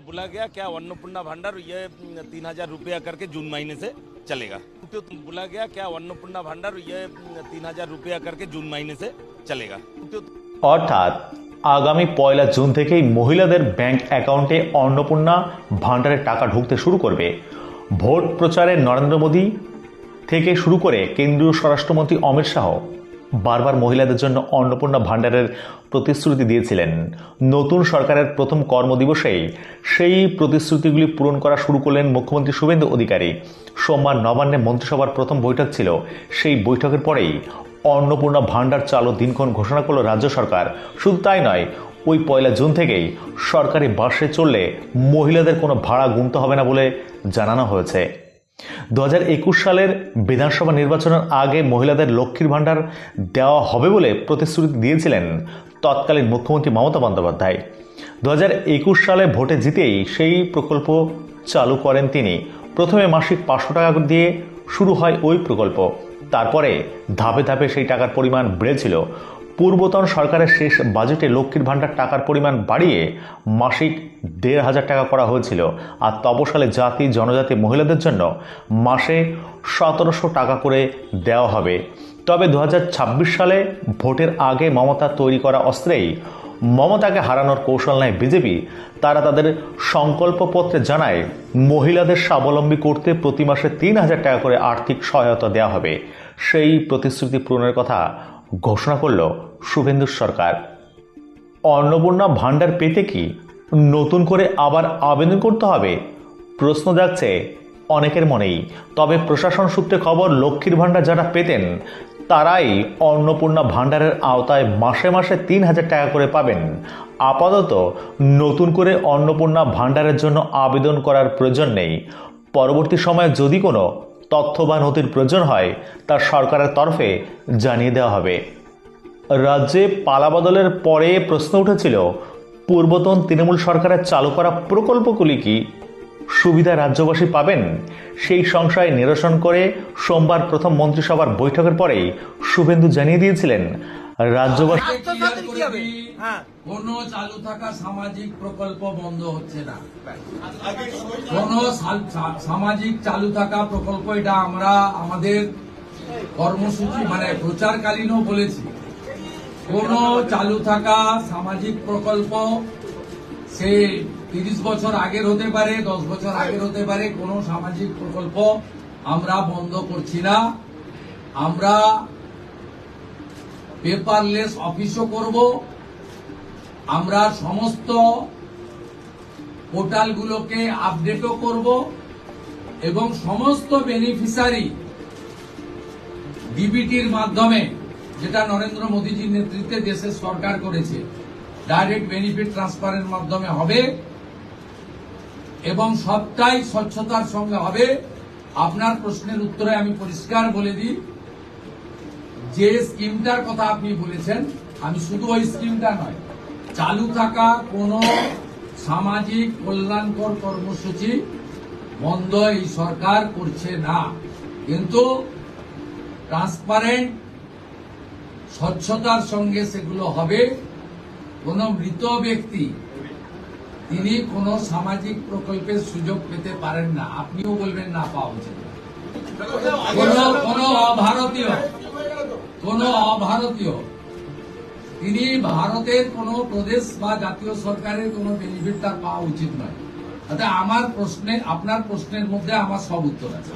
बोला गया क्या अन्नपूर्णा भंडार ये 3,000 रुपया करके जून महीने से चलेगा। तो बोला गया क्या अन्नपूर्णा भंडार ये 3,000 रुपया करके जून महीने से चलेगा। অর্থাৎ আগামী 1 জুন থেকেই মহিলাদের ব্যাংক অ্যাকাউন্টে অন্নপূর্ণা ভান্ডারের টাকা ঢুকতে শুরু করবে। ভোট প্রচারে নরেন্দ্র মোদী থেকে শুরু করে কেন্দ্রীয় স্বরাষ্ট্রমন্ত্রী অমিত শাহ বারবার মহিলাদের জন্য অন্নপূর্ণা ভান্ডারের প্রতিশ্রুতি দিয়েছিলেন। নতুন সরকারের প্রথম কর্মদিবসেই সেই প্রতিশ্রুতিগুলি পূরণ করা শুরু করলেন মুখ্যমন্ত্রী শুভেন্দু অধিকারী। সোমবার নবান্নে মন্ত্রিসভার প্রথম বৈঠক ছিল। সেই বৈঠকের পরেই অন্নপূর্ণা ভান্ডার চালুর দিনক্ষণ ঘোষণা করল রাজ্য সরকার। শুধু তাই নয়, ওই 1 জুন থেকেই সরকারি বাসে চললে মহিলাদের কোনো ভাড়া গুনতে হবে না বলে জানানো হয়েছে। 2021 সালের বিধানসভা নির্বাচনের আগে মহিলাদের লক্ষ্মীর ভান্ডার দেওয়া হবে বলে প্রতিশ্রুতি দিয়েছিলেন তৎকালীন মুখ্যমন্ত্রী মমতা বন্দ্যোপাধ্যায়। 2021 সালে ভোটে জিতেই সেই প্রকল্প চালু করেন তিনি। প্রথমে মাসিক 500 টাকা দিয়ে শুরু হয় ওই প্রকল্প। তারপরে ধাপে ধাপে সেই টাকার পরিমাণ বেড়েছিল। পূর্বতন সরকারের শেষ বাজেটে লক্ষ্মীর ভান্ডার টাকার পরিমাণ বাড়িয়ে মাসিক 1,500 টাকা করা হয়েছিল। আর তপশালে জাতি জনজাতি মহিলাদের জন্য মাসে 1,700 টাকা করে দেওয়া হবে। তবে 2026 সালে ভোটের আগে মমতা তৈরি করা অস্ত্রেই মমতাকে হারানোর কৌশল নেয় বিজেপি। তারা তাদের সংকল্পপত্রে জানায় মহিলাদের স্বাবলম্বী করতে প্রতি মাসে 3,000 টাকা করে আর্থিক সহায়তা দেওয়া হবে। সেই প্রতিশ্রুতি পূরণের কথা ঘোষণা করল শুভেন্দু সরকার। অন্নপূর্ণা ভান্ডার পেতে কি নতুন করে আবার আবেদন করতে হবে? প্রশ্ন জাগছে অনেকের মনেই। তবে প্রশাসন সূত্রে খবর, লক্ষ্মীর ভান্ডার যারা পেতেন তারাই অন্নপূর্ণা ভান্ডারের আওতায় মাসে মাসে 3,000 টাকা করে পাবেন। আপাতত নতুন করে অন্নপূর্ণা ভান্ডারের জন্য আবেদন করার প্রয়োজন নেই। পরবর্তী সময়ে যদি কোনো তথ্য বা নথির প্রয়োজন হয় তা সরকারের তরফে জানিয়ে দেওয়া হবে। রাজ্যে পালাবদলের পরে প্রশ্ন উঠেছিল, পূর্বতন তৃণমূল সরকারের চালু করা প্রকল্পগুলি কি সুবিধা রাজ্যবাসী পাবেন? সেই সংশয় নিরসন করে সোমবার প্রথম মন্ত্রিসভার বৈঠকের পরেই শুভেন্দু জানিয়ে দিয়েছিলেন রাজ্যবাসী কোন চালু থাকা সামাজিক প্রকল্প বন্ধ হচ্ছে না। কোন সামাজিক চালু থাকা প্রকল্প, এটা আমরা আমাদের কর্মসূচি প্রচারকালীনও বলেছি। কোন চালু থাকা সামাজিক প্রকল্প সে 30 বছর আগের হতে পারে, 10 বছর আগের হতে পারে, কোন সামাজিক প্রকল্প আমরা বন্ধ করছি না। আমরা পেপারলেস অফিসও করব। আমরা সমস্ত পোর্টালগুলোকে আপডেটও করব এবং সমস্ত বেনিফিশিয়ারি ডিবিটির মাধ্যমে, যেটা নরেন্দ্র মোদীজির নেতৃত্বে দেশের সরকার করেছে, ডাইরেক্ট বেনিফিট ট্রান্সফারের মাধ্যমে হবে এবং সবটাই স্বচ্ছতার সঙ্গে হবে। আপনার প্রশ্নের উত্তরে আমি পরিষ্কার বলে দিই, যে স্কিমটার কথা আপনি বলেছেন, আমি শুধু ওই স্কিমটা নয়, চালু থাকা কোন সামাজিক কল্যাণকর কর্মসূচি বন্ধ এই সরকার করছে না। কিন্তু ট্রান্সপারেন্ট স্বচ্ছতার সঙ্গে সেগুলো হবে। কোন মৃত ব্যক্তি তিনি কোন সামাজিক প্রকল্পের সুযোগ পেতে পারেন না, আপনিও বলবেন না পাওয়া উচিত। কোন অভারতীয় তিনি ভারতের কোন প্রদেশ বা জাতীয় সরকারের কোন বেনিফিট তার পাওয়া উচিত নয়। তাতে আমার প্রশ্নে, আপনার প্রশ্নের মধ্যে আমার সব উত্তর আছে।